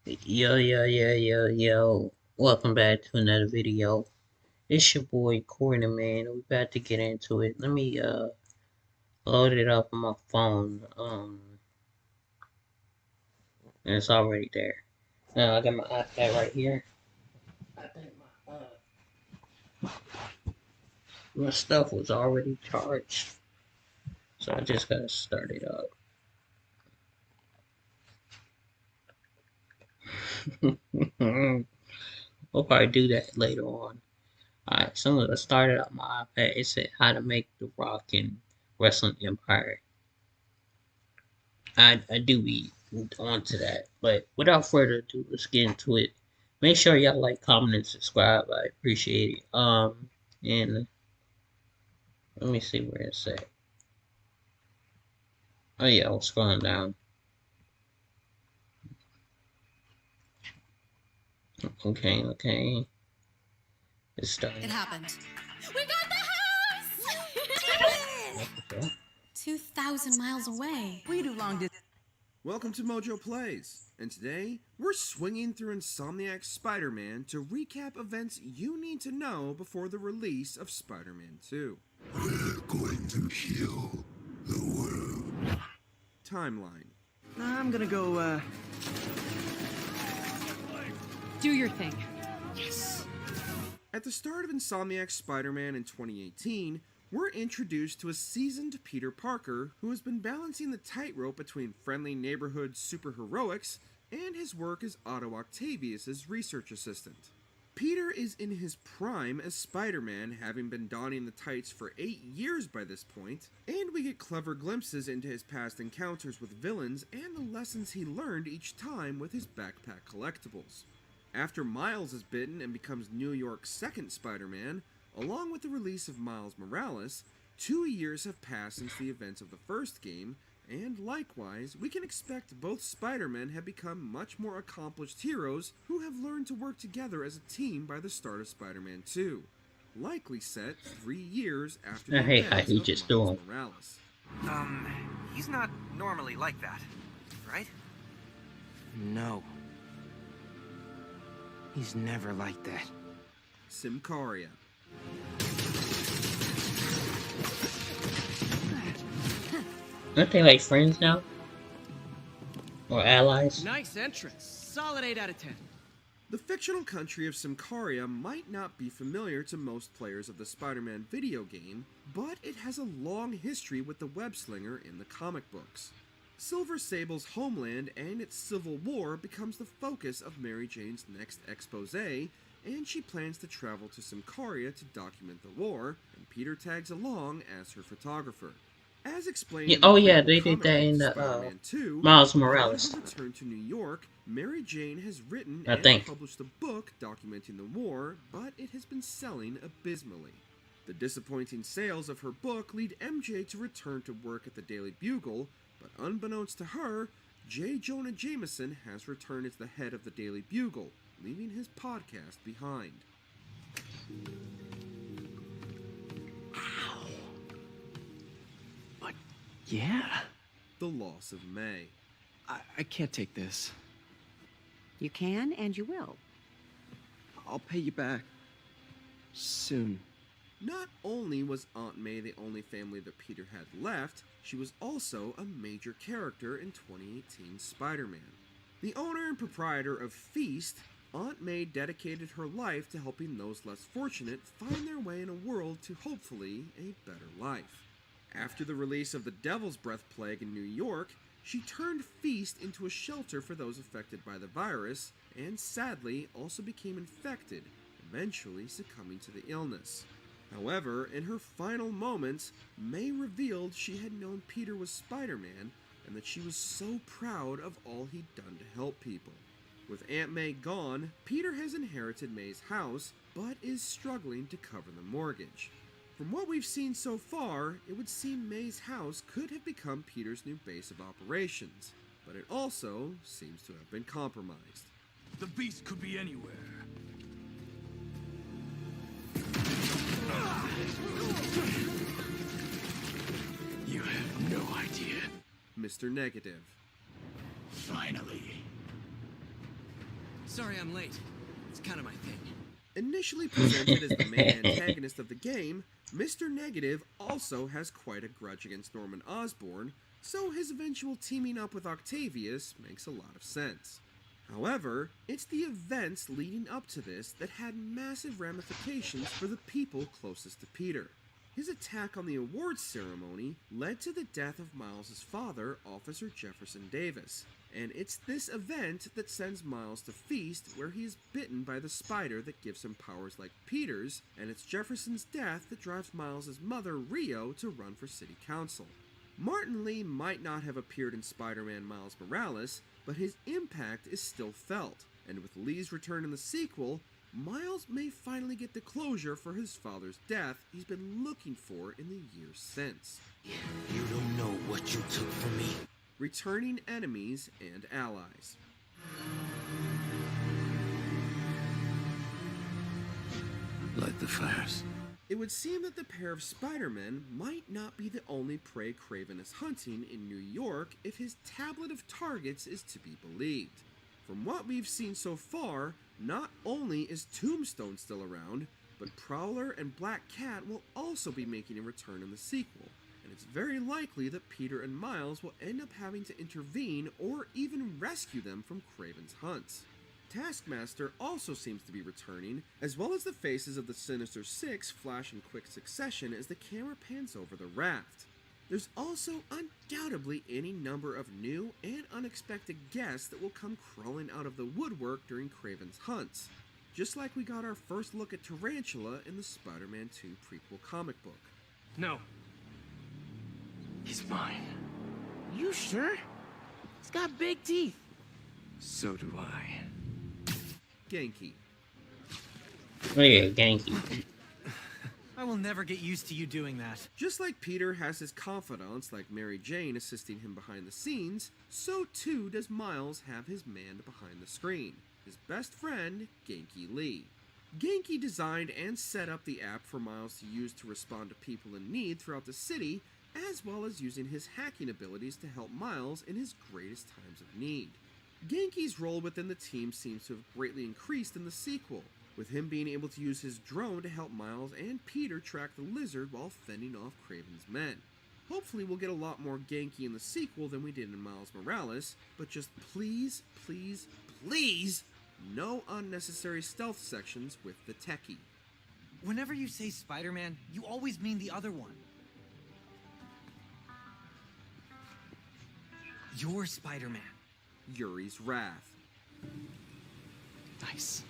Yo. Welcome back to another video. It's your boy Corner Man. We about to get into it. Let me load it up on my phone. And it's already there. Now I got my iPad right here. I think my stuff was already charged. So I just gotta start it up. We'll probably do that later on. Alright, so I started up my iPad. It said how to make the Rock and Wrestling Empire. I do be onto that. But without further ado, let's get into it. Make sure y'all like, comment, and subscribe. I appreciate it. And let me see where it's at. Oh yeah, I was scrolling down. Okay. It's starting. It happened. We got the house! 2,000 miles away. We do long distance. Welcome to Mojo Plays, and today we're swinging through Insomniac's Spider-Man to recap events you need to know before the release of Spider-Man 2. We're going to heal the world. Timeline. I'm gonna go, Do your thing. Yes! At the start of Insomniac's Spider-Man in 2018, we're introduced to a seasoned Peter Parker who has been balancing the tightrope between friendly neighborhood superheroics and his work as Otto Octavius' research assistant. Peter is in his prime as Spider-Man, having been donning the tights for 8 years by this point, and we get clever glimpses into his past encounters with villains and the lessons he learned each time with his backpack collectibles. After Miles is bitten and becomes New York's second Spider-Man, along with the release of Miles Morales, 2 years have passed since the events of the first game, and likewise, we can expect both Spider-Men have become much more accomplished heroes who have learned to work together as a team by the start of Spider-Man 2, likely set 3 years after the events of Miles Morales. He's not normally like that, right? No. He's never like that. Symkaria. Aren't they like friends now? Or allies? Nice entrance. Solid 8 out of 10. The fictional country of Symkaria might not be familiar to most players of the Spider-Man video game, but it has a long history with the web-slinger in the comic books. Silver Sable's homeland and its civil war becomes the focus of Mary Jane's next expose, and she plans to travel to Symkaria to document the war, and Peter tags along as her photographer. As explained Yeah, in they did that in the Miles Morales. upon her return to New York, Mary Jane has written I and think. published a book documenting the war, but it has been selling abysmally. The disappointing sales of her book lead MJ to return to work at the Daily Bugle, but unbeknownst to her, J. Jonah Jameson has returned as the head of the Daily Bugle, leaving his podcast behind. But, yeah. The loss of May. I can't take this. You can and you will. I'll pay you back. Soon. Not only was Aunt May the only family that Peter had left, she was also a major character in 2018's Spider-Man. The owner and proprietor of Feast, Aunt May dedicated her life to helping those less fortunate find their way in a world to hopefully a better life. After the release of the Devil's Breath Plague in New York, she turned Feast into a shelter for those affected by the virus, and sadly also became infected, eventually succumbing to the illness. However, in her final moments, May revealed she had known Peter was Spider-Man, and that she was so proud of all he'd done to help people. With Aunt May gone, Peter has inherited May's house, but is struggling to cover the mortgage. From what we've seen so far, it would seem May's house could have become Peter's new base of operations, but it also seems to have been compromised. The beast could be anywhere. You have no idea. Mr. Negative. Finally. Sorry I'm late. It's kind of my thing. Initially presented as the main antagonist of the game, Mr. Negative also has quite a grudge against Norman Osborn, so his eventual teaming up with Octavius makes a lot of sense. However, it's the events leading up to this that had massive ramifications for the people closest to Peter. His attack on the awards ceremony led to the death of Miles' father, Officer Jefferson Davis, and it's this event that sends Miles to Feast, where he is bitten by the spider that gives him powers like Peter's, and it's Jefferson's death that drives Miles' mother, Rio, to run for city council. Martin Lee might not have appeared in Spider-Man Miles Morales, but his impact is still felt, and with Lee's return in the sequel, Miles may finally get the closure for his father's death he's been looking for in the years since. You don't know what you took from me. Returning enemies and allies. Light the fires. It would seem that the pair of Spider-Men might not be the only prey Kraven is hunting in New York if his tablet of targets is to be believed. From what we've seen so far, not only is Tombstone still around, but Prowler and Black Cat will also be making a return in the sequel, and it's very likely that Peter and Miles will end up having to intervene or even rescue them from Kraven's hunts. Taskmaster also seems to be returning, as well as the faces of the Sinister Six flash in quick succession as the camera pans over the raft. There's also undoubtedly any number of new and unexpected guests that will come crawling out of the woodwork during Kraven's hunts, just like we got our first look at Tarantula in the Spider-Man 2 prequel comic book. No. He's mine. You sure? He's got big teeth. So do I. Genki. Oh yeah, Genki. I will never get used to you doing that. Just like Peter has his confidants like Mary Jane assisting him behind the scenes, so too does Miles have his man behind the screen, his best friend, Genki Lee. Genki designed and set up the app for Miles to use to respond to people in need throughout the city, as well as using his hacking abilities to help Miles in his greatest times of need. Genki's role within the team seems to have greatly increased in the sequel, with him being able to use his drone to help Miles and Peter track the lizard while fending off Kraven's men. Hopefully we'll get a lot more Genki in the sequel than we did in Miles Morales, but just please, please, please, no unnecessary stealth sections with the techie. Whenever you say Spider-Man, you always mean the other one. You're Spider-Man. Yuri's Wrath. Nice.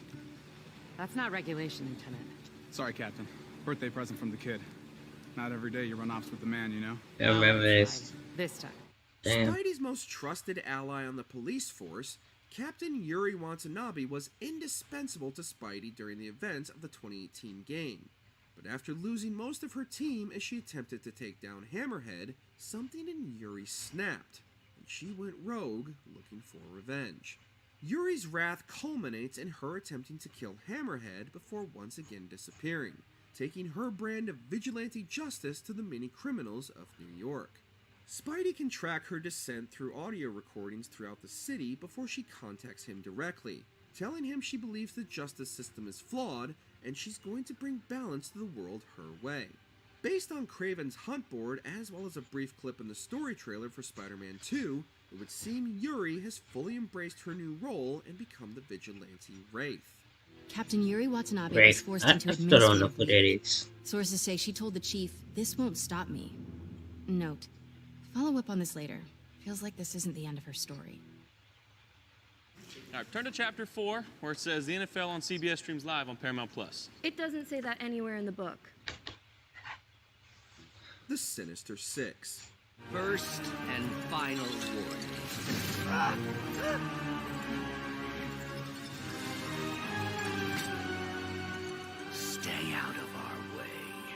That's not regulation, Lieutenant. Sorry, Captain. Birthday present from the kid. Not every day you run off with the man, you know? I remember this. This time. Damn. Spidey's most trusted ally on the police force, Captain Yuri Watanabe, was indispensable to Spidey during the events of the 2018 game. But after losing most of her team as she attempted to take down Hammerhead, something in Yuri snapped, and she went rogue, looking for revenge. Yuri's wrath culminates in her attempting to kill Hammerhead before once again disappearing, taking her brand of vigilante justice to the many criminals of New York. Spidey can track her descent through audio recordings throughout the city before she contacts him directly, telling him she believes the justice system is flawed and she's going to bring balance to the world her way. Based on Kraven's hunt board, as well as a brief clip in the story trailer for Spider-Man 2, it would seem Yuri has fully embraced her new role and become the vigilante Wraith. Captain Yuri Watanabe was Great. forced I into still don't know administrative who that leave. is. Sources say she told the chief, "This won't stop me." Note: follow up on this later. Feels like this isn't the end of her story. All right, turn to chapter 4, where it says the NFL on CBS streams live on Paramount+. It doesn't say that anywhere in the book. The Sinister Six. First and final warning. Stay out of our way.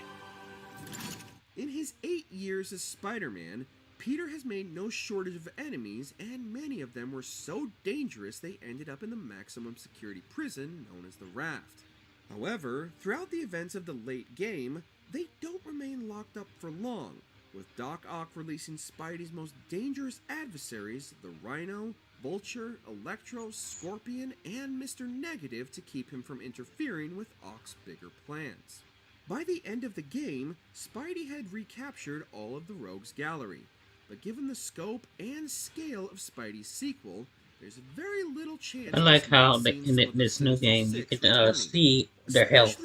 In his 8 years as Spider-Man, Peter has made no shortage of enemies, and many of them were so dangerous they ended up in the maximum security prison known as the Raft. However, throughout the events of the late game, they don't remain locked up for long, with Doc Ock releasing Spidey's most dangerous adversaries, the Rhino, Vulture, Electro, Scorpion, and Mr. Negative to keep him from interfering with Ock's bigger plans. By the end of the game, Spidey had recaptured all of the Rogues Gallery, but given the scope and scale of Spidey's sequel, there's very little chance. I like how in this new game you can see their health.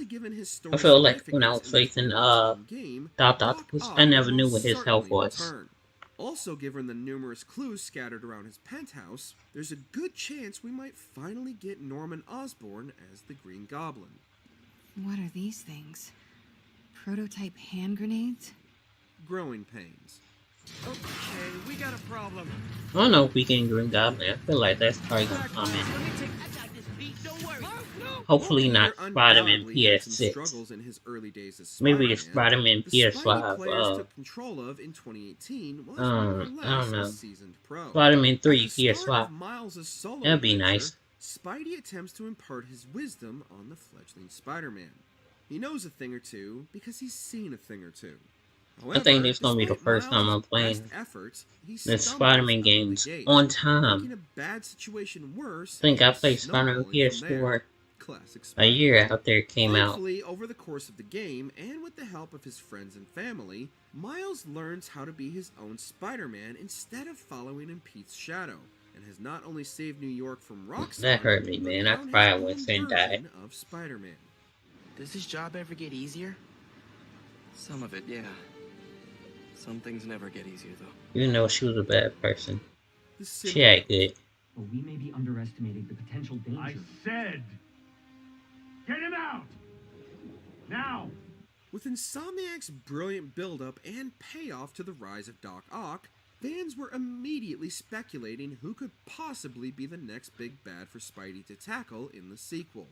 I feel like when I was facing Dr. Octopus, I never knew what his health was. Also, given the numerous clues scattered around his penthouse, there's a good chance we might finally get Norman Osborn as the Green Goblin. What are these things? Prototype hand grenades? Growing pains. Okay, we got a problem. I don't know if we can Green Goblin. I feel like that's probably gonna come in. Hopefully not Spider-Man PS6. Maybe it's Spider-Man PS5. Took control of in 2018 was I don't know. seasoned pro. Spider-Man 3 PS5. Miles' solo That'd be adventure, nice. Spidey attempts to impart his wisdom on the fledgling Spider-Man. He knows a thing or two because he's seen a thing or two. However, I think this is gonna be the first time I'm playing this Spider-Man games on time. I think I played Spider-Man PS4 a year after it came out. Over the course of the game, and with the help of his friends and family, Miles learns how to be his own Spider-Man instead of following in Pete's shadow, and has not only saved New York from Rockstar, That hurt me, man. I cried when Finn died. Of Spider-Man. Does this job ever get easier? Some of it, yeah. Some things never get easier, though. Even though she was a bad person, she acted good. But we may be underestimating the potential danger. I said, get him out! Now! With Insomniac's brilliant build-up and payoff to the rise of Doc Ock, fans were immediately speculating who could possibly be the next big bad for Spidey to tackle in the sequel.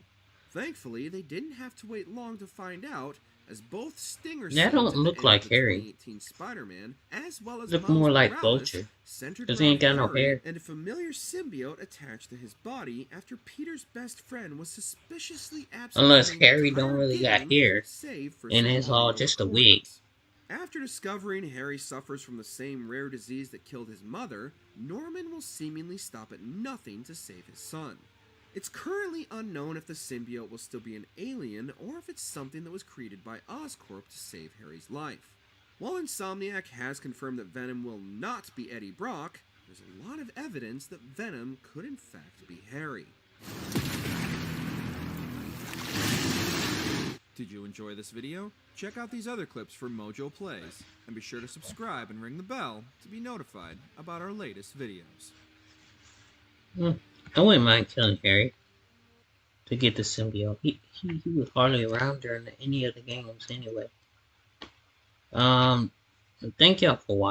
Thankfully, they didn't have to wait long to find out, as both Stinger that don't look like Harry. Spider-Man, as well as look Miles more like Morales, Vulture, centered because he ain't got around no Harry hair. and a familiar symbiote attached to his body after Peter's best friend was suspiciously absent. Unless Harry don't really got hair, and it's all just a wig. After discovering Harry suffers from the same rare disease that killed his mother, Norman will seemingly stop at nothing to save his son. It's currently unknown if the symbiote will still be an alien or if it's something that was created by Oscorp to save Harry's life. While Insomniac has confirmed that Venom will not be Eddie Brock, there's a lot of evidence that Venom could in fact be Harry. Did you enjoy this video? Check out these other clips from Mojo Plays, and be sure to subscribe and ring the bell to be notified about our latest videos. I wouldn't mind killing Harry to get the symbiote. He was hardly around during any of the games anyway. Thank y'all for watching.